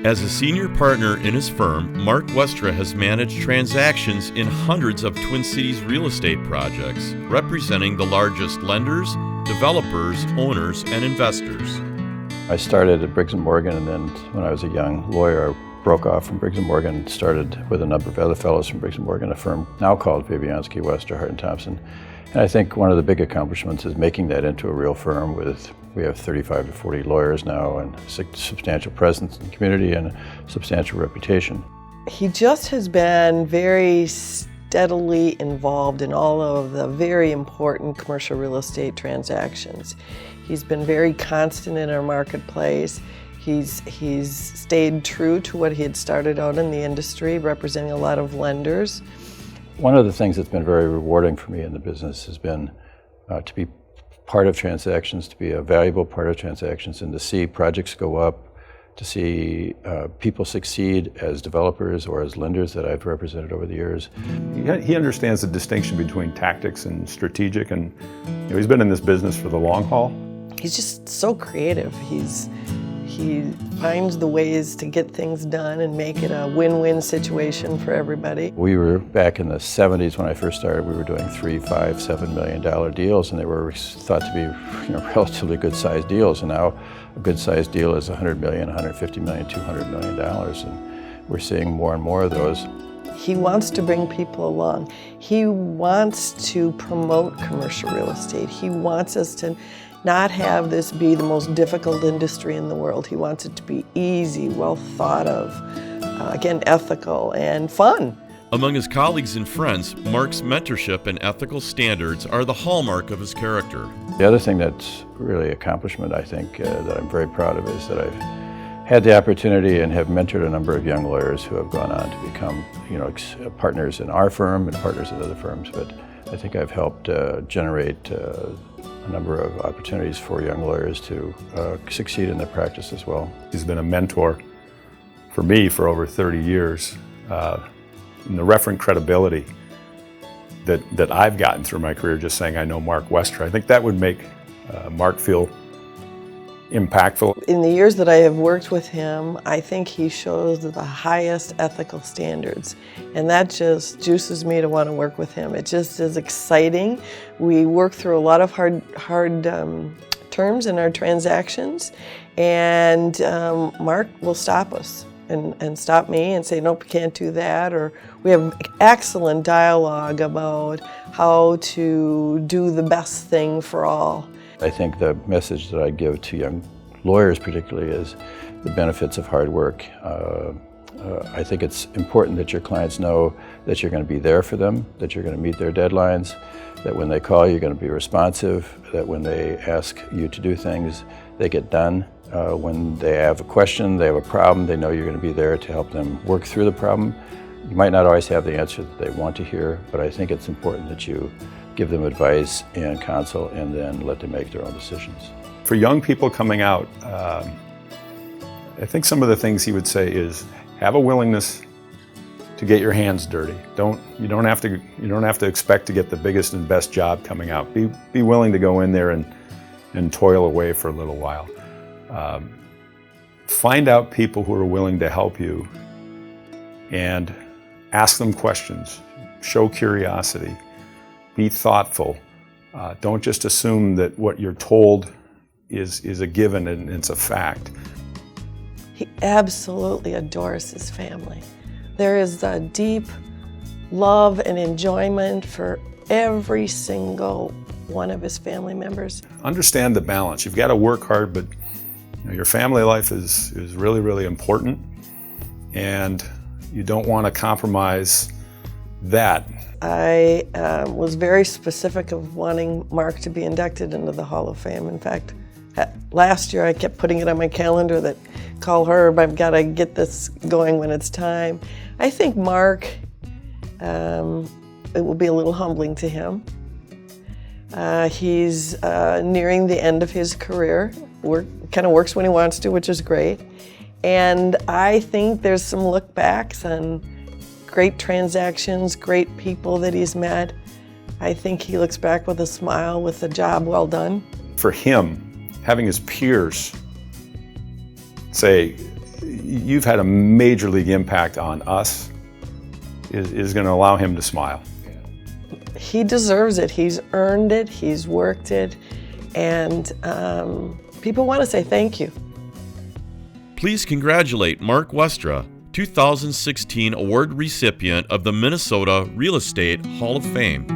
As a senior partner in his firm, Mark Westra has managed transactions in hundreds of Twin Cities real estate projects, representing the largest lenders, developers, owners, and investors. I started at Briggs & Morgan, and then when I was a young lawyer, I broke off from Briggs & Morgan, started with a number of other fellows from Briggs & Morgan, a firm now called Fabyanske, Westra, Hart and Thompson. And I think one of the big accomplishments is making that into a real firm we have 35 to 40 lawyers now and a substantial presence in the community and a substantial reputation. He just has been very steadily involved in all of the very important commercial real estate transactions. He's been very constant in our marketplace. He's stayed true to what he had started out in the industry, representing a lot of lenders. One of the things that's been very rewarding for me in the business has been to be part of transactions, to be a valuable part of transactions, and to see projects go up, to see people succeed as developers or as lenders that I've represented over the years. He understands the distinction between tactics and strategic, and he's been in this business for the long haul. He's just so creative. He finds the ways to get things done and make it a win-win situation for everybody. We were back in the 70s when I first started. We were doing $3, $5, $7 million deals, and they were thought to be relatively good-sized deals. And now a good-sized deal is $100 million, $150 million, $200 million, and we're seeing more and more of those. He wants to bring people along. He wants to promote commercial real estate. He wants us to not have this be the most difficult industry in the world. He wants it to be easy, well thought of, again, ethical and fun. Among his colleagues and friends, Mark's mentorship and ethical standards are the hallmark of his character. The other thing that's really an accomplishment, I think, that I'm very proud of is that I've had the opportunity and have mentored a number of young lawyers who have gone on to become, partners in our firm and partners in other firms. But I think I've helped generate a number of opportunities for young lawyers to succeed in their practice as well. He's been a mentor for me for over 30 years. And the referent credibility that I've gotten through my career just saying I know Mark Westra, I think that would make Mark feel impactful. In the years that I have worked with him, I think he shows the highest ethical standards, and that just juices me to want to work with him. It just is exciting. We work through a lot of hard terms in our transactions, and Mark will stop us and stop me and say, nope, you can't do that, or we have excellent dialogue about how to do the best thing for all. I think the message that I give to young lawyers particularly is the benefits of hard work. I think it's important that your clients know that you're going to be there for them, that you're going to meet their deadlines, that when they call you're going to be responsive, that when they ask you to do things, they get done. When they have a question, they have a problem, they know you're going to be there to help them work through the problem. You might not always have the answer that they want to hear, but I think it's important that you give them advice and counsel and then let them make their own decisions. For young people coming out, I think some of the things he would say is have a willingness to get your hands dirty. You don't have to expect to get the biggest and best job coming out. Be willing to go in there and toil away for a little while. Find out people who are willing to help you and ask them questions. Show curiosity. Be thoughtful. Don't just assume that what you're told is a given and it's a fact. He absolutely adores his family. There is a deep love and enjoyment for every single one of his family members. Understand the balance. You've got to work hard, but your family life is really, really important, and you don't want to compromise that. I was very specific of wanting Mark to be inducted into the Hall of Fame. In fact, last year I kept putting it on my calendar that call Herb, I've got to get this going when it's time. I think Mark, it will be a little humbling to him. He's nearing the end of his career. Kind of works when he wants to, which is great. And I think there's some look backs on great transactions, great people that he's met. I think he looks back with a smile, with a job well done. For him, having his peers say, you've had a major league impact on us is going to allow him to smile. He deserves it. He's earned it. He's worked it. And people want to say thank you. Please congratulate Mark Westra, 2016 award recipient of the Minnesota Real Estate Hall of Fame.